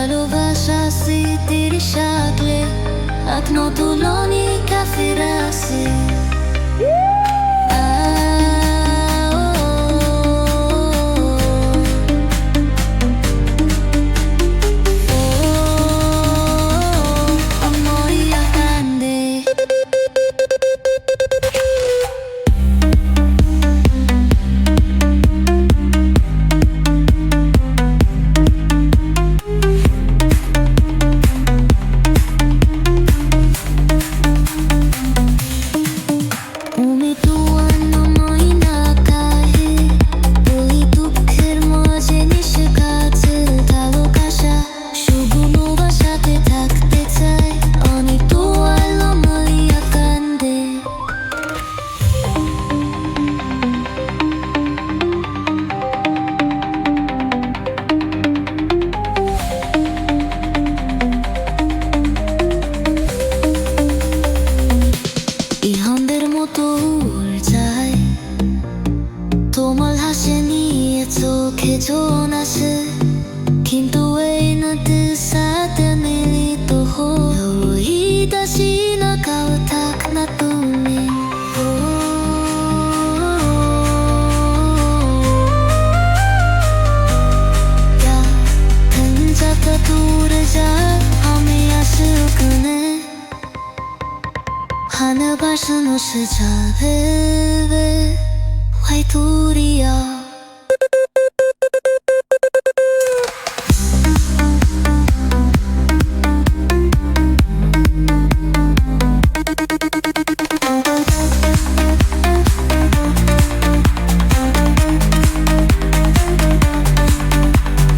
ভালোবাসা স্মৃতির সাগরে এক নতুলনিকা ফিরাছে তোমার হাসি নিয়ে চোখে জন আসে কিন্তু এই নদীর সাথে মিলিত হই দাসী না কাউ থাক না তুমি দূরে যা আমি আসি ওখানে 하늘 밝은 옷을 잘해 화이트리야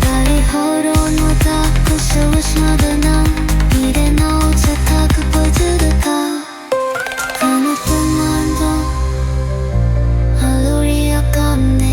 달이 걸어놓다 부스부스마다 난 이래 너 착하게 보여줄까 어느 땐만도 할로리아 같네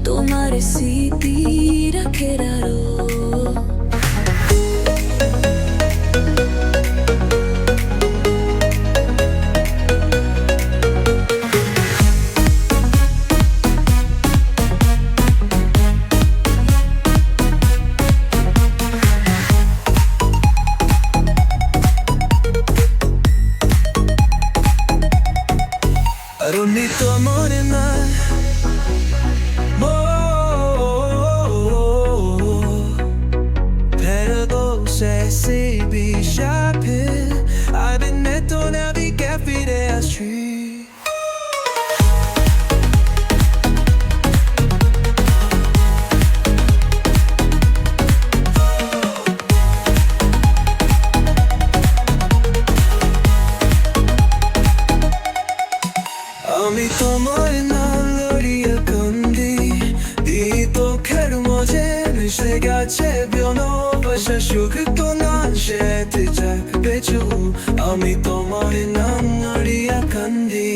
तुम्हारे सीधी रखे रो Arunito morena be shopping. I've been netto now the cafe there street. আমি তোমার নাম লড়িয়া কান্দি এই দুঃখের মাঝে মিশে গেছে ভালোবাসা সুখ তো না যেতে যাবে আমি তোমার নাম লড়িয়া কান্দি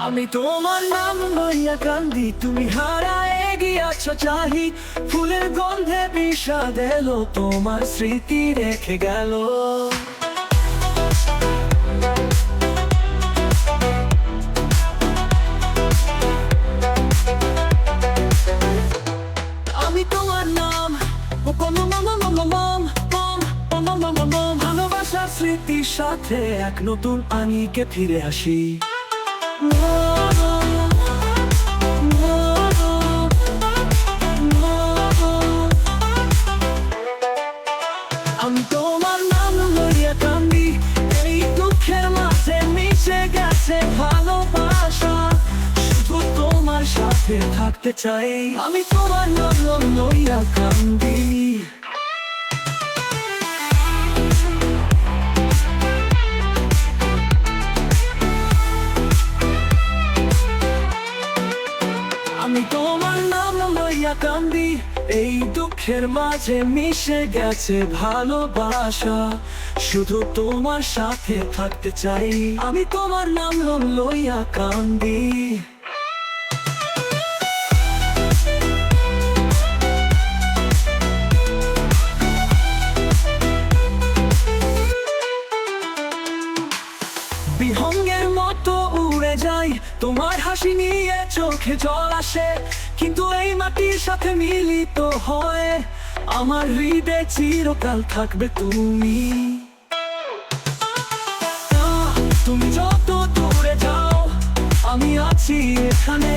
আমি তোমার নাম লইয়া কান্দি তুমি হারায়ে গিয়াছো চাহি ফুলের গন্ধে বিষাদ এলো তোমার স্মৃতি রেখে গেল আমি তোমার নাম ভালোবাসার স্মৃতির সাথে এক নতুন আনিকে ফিরে আসি আমি তোমার নাম লইয়া কান্দি এই দুঃখের মাঝে মিশে গেছে ভালোবাসা শুধু তোমার সাথে থাকতে চাই আমি তোমার নাম লইয়া কান্দি আমি তোমার নাম লইয়া কান্দি এই দুঃখের মাঝে মিশে গেছে ভালোবাসা শুধু তোমার সাথে থাকতে চাই আমি তোমার নাম লইয়া কান্দি বিহঙ্গের মতো উড়ে যাই তোমার হাসি নিয়ে চোখে জল আসে কিন্তু এই মাটির সাথে মিলিত হয় আমার হৃদয়ে চিরকাল থাকবে তুমি তুমি যত দূরে যাও আমি আছি এখানে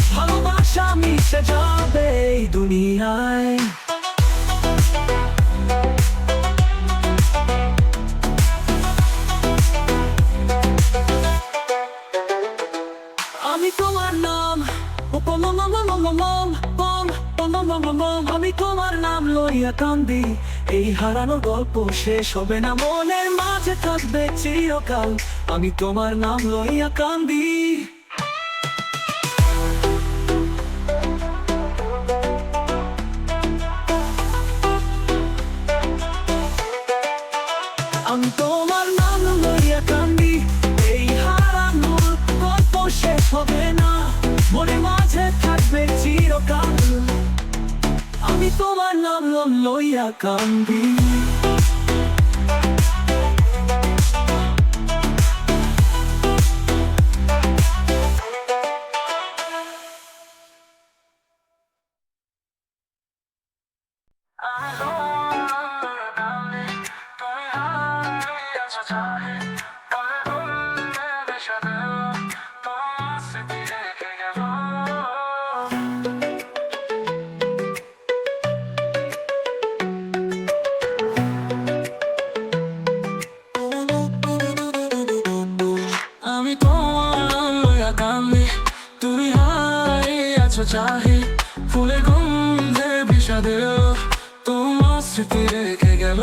ভালোবাসা মিশে যাবে এই দুনিয়ায় আমি তোমার নাম আমি তোমার নাম লইয়া কান্দি এই হারানোর গল্প শেষ হবে না মনের মাঝে থাকবে চিরকাল আমি তোমার নাম লইয়া কান্দি আমি তোমার নাম লইয়া কান্দি, এই হারানোর গল্প শেষ হবে না, মনে মাঝে থাকবে চিরকাল। আমি তোমার নাম লইয়া কান্দি। আমি তোমার নাম লইয়া কান্দি, তুমি হারিয়েছো চাহি, ফুলের গন্ধে বিষাদে তোমার স্মৃতি রেখে গেল।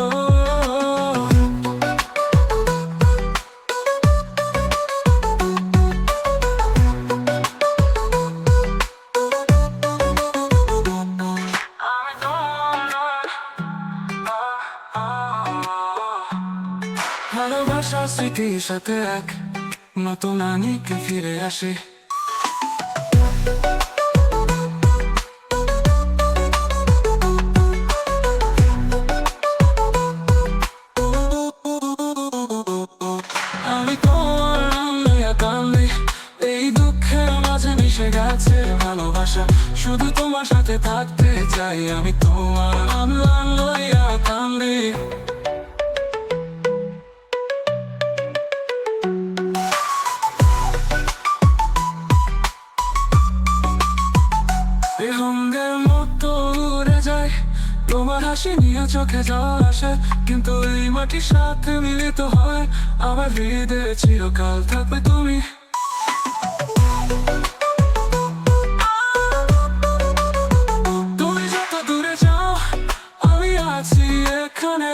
ভালোবাসার স্মৃতির সাথে এক নতুন আনিকে ফিরে আসে। আমি তোমার নাম লইয়া কান্দি, এই দুঃখের মাঝে মিশে গেছে ভালোবাসা, শুধু তোমার সাথে থাকতে চাই। আমি তোমার নাম লইয়া কান্দি। বিহঙ্গের মতো উড়ে যায়, তোমার হাসি নিয়ে চোখে জল আসে, কিন্তু এই মাটির সাথে মিলিত হয় আমার হৃদয়ে চিরকাল থাকবে তুমি। তুমি যত দূরে যাও আমি আছি এখানে,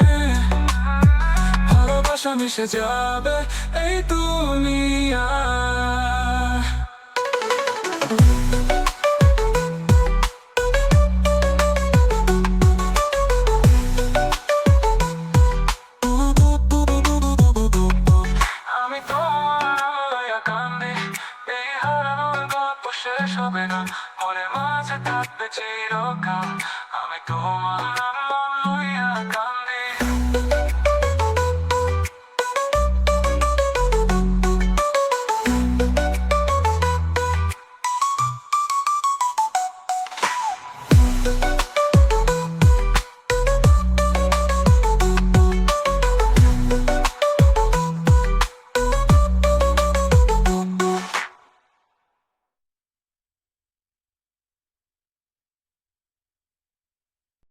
ভালোবাসা মিশে যাবে এই দুনিয়ায়।